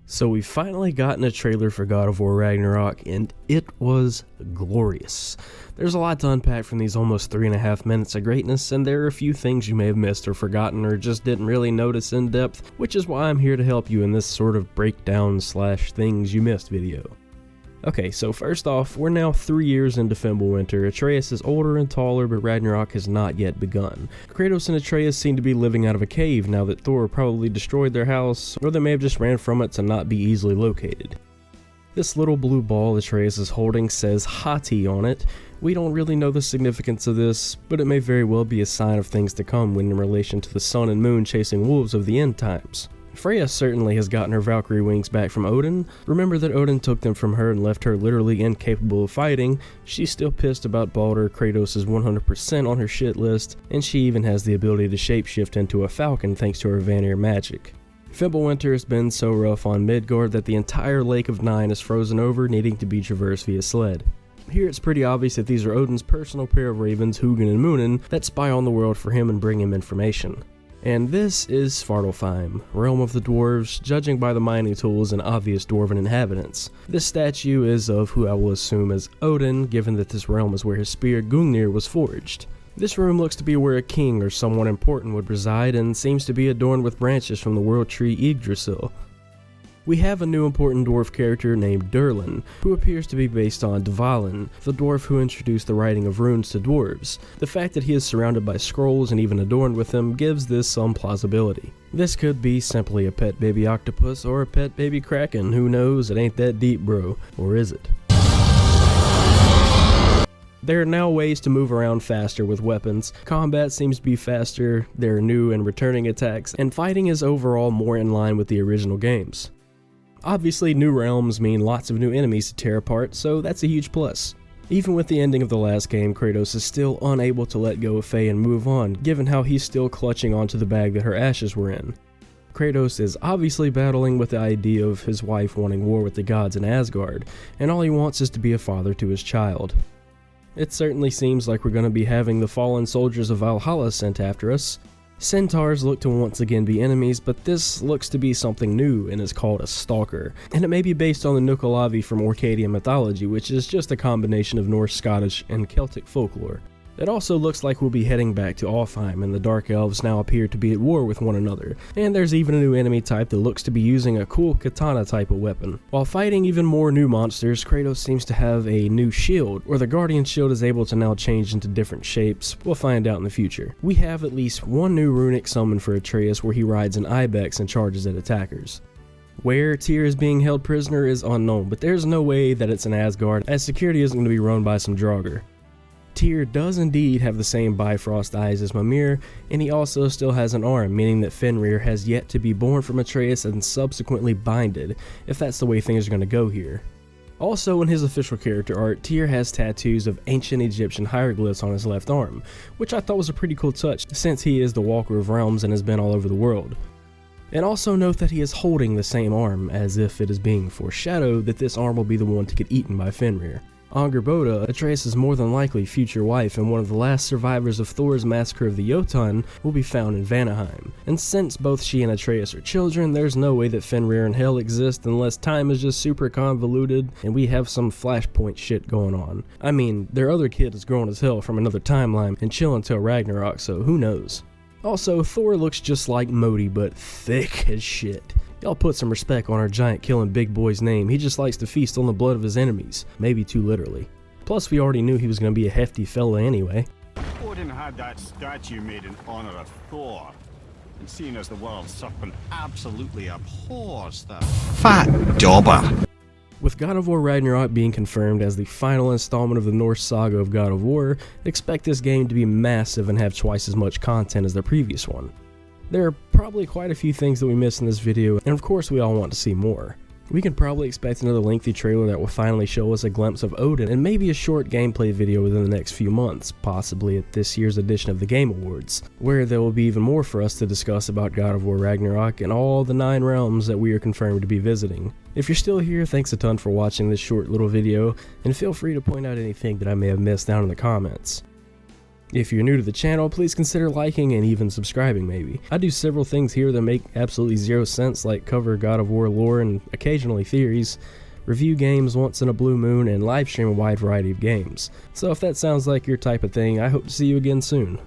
So we've finally gotten a trailer for God of War Ragnarok, and it was glorious. There's a lot to unpack from these almost 3.5 minutes of greatness, and there are a few things you may have missed or forgotten or just didn't really notice in depth, which is why I'm here to help you in this sort of breakdown / things you missed video. Okay, so first off, we're now 3 years into Fimbulwinter. Atreus is older and taller, but Ragnarok has not yet begun. Kratos and Atreus seem to be living out of a cave now that Thor probably destroyed their house, or they may have just ran from it to not be easily located. This little blue ball Atreus is holding says Hati on it. We don't really know the significance of this, but it may very well be a sign of things to come when in relation to the sun and moon chasing wolves of the end times. Freya certainly has gotten her Valkyrie wings back from Odin. Remember that Odin took them from her and left her literally incapable of fighting. She's still pissed about Baldur. Kratos is 100% on her shit list, and she even has the ability to shapeshift into a falcon thanks to her Vanir magic. Fimbulwinter has been so rough on Midgard that the entire Lake of Nine is frozen over, needing to be traversed via sled. Here it's pretty obvious that these are Odin's personal pair of ravens, Hugin and Munin, that spy on the world for him and bring him information. And this is Svartalfheim, realm of the dwarves, judging by the mining tools and obvious dwarven inhabitants. This statue is of who I will assume as Odin, given that this realm is where his spear Gungnir was forged. This room looks to be where a king or someone important would reside and seems to be adorned with branches from the world tree Yggdrasil. We have a new important dwarf character named Durlin, who appears to be based on Dvalin, the dwarf who introduced the writing of runes to dwarves. The fact that he is surrounded by scrolls and even adorned with them gives this some plausibility. This could be simply a pet baby octopus or a pet baby kraken, who knows, it ain't that deep bro, or is it? There are now ways to move around faster with weapons, combat seems to be faster, there are new and returning attacks, and fighting is overall more in line with the original games. Obviously, new realms mean lots of new enemies to tear apart, so that's a huge plus. Even with the ending of the last game, Kratos is still unable to let go of Faye and move on, given how he's still clutching onto the bag that her ashes were in. Kratos is obviously battling with the idea of his wife wanting war with the gods in Asgard, and all he wants is to be a father to his child. It certainly seems like we're going to be having the fallen soldiers of Valhalla sent after us. Centaurs look to once again be enemies, but this looks to be something new and is called a stalker, and it may be based on the Nukkalavi from Orcadian mythology, which is just a combination of Norse, Scottish, and Celtic folklore. It also looks like we'll be heading back to Alfheim, and the Dark Elves now appear to be at war with one another, and there's even a new enemy type that looks to be using a cool katana type of weapon. While fighting even more new monsters, Kratos seems to have a new shield, where the Guardian shield is able to now change into different shapes. We'll find out in the future. We have at least one new runic summon for Atreus where he rides an ibex and charges at attackers. Where Tyr is being held prisoner is unknown, but there's no way that it's in Asgard, as security isn't going to be run by some Draugr. Tyr does indeed have the same Bifrost eyes as Mimir, and he also still has an arm, meaning that Fenrir has yet to be born from Atreus and subsequently binded, if that's the way things are going to go here. Also in his official character art, Tyr has tattoos of ancient Egyptian hieroglyphs on his left arm, which I thought was a pretty cool touch since he is the Walker of Realms and has been all over the world. And also note that he is holding the same arm, as if it is being foreshadowed that this arm will be the one to get eaten by Fenrir. Angerboda, Atreus' more than likely future wife and one of the last survivors of Thor's massacre of the Jotun, will be found in Vanaheim. And since both she and Atreus are children, there's no way that Fenrir and Hel exist unless time is just super convoluted and we have some Flashpoint shit going on. I mean, their other kid is grown as hell from another timeline and chill until Ragnarok, so who knows. Also, Thor looks just like Modi, but thick as shit. Y'all put some respect on our giant killing big boy's name. He just likes to feast on the blood of his enemies, maybe too literally. Plus, we already knew he was going to be a hefty fella anyway. Odin had that statue made in honor of Thor, and seeing as the world serpent absolutely abhors that fat dauber. With God of War Ragnarok being confirmed as the final installment of the Norse saga of God of War, expect this game to be massive and have twice as much content as the previous one. There are probably quite a few things that we missed in this video, and of course we all want to see more. We can probably expect another lengthy trailer that will finally show us a glimpse of Odin, and maybe a short gameplay video within the next few months, possibly at this year's edition of the Game Awards, where there will be even more for us to discuss about God of War Ragnarok and all the 9 realms that we are confirmed to be visiting. If you're still here, thanks a ton for watching this short little video, and feel free to point out anything that I may have missed down in the comments. If you're new to the channel, please consider liking and even subscribing maybe. I do several things here that make absolutely zero sense, like cover God of War lore and occasionally theories, review games once in a blue moon, and live stream a wide variety of games. So if that sounds like your type of thing, I hope to see you again soon.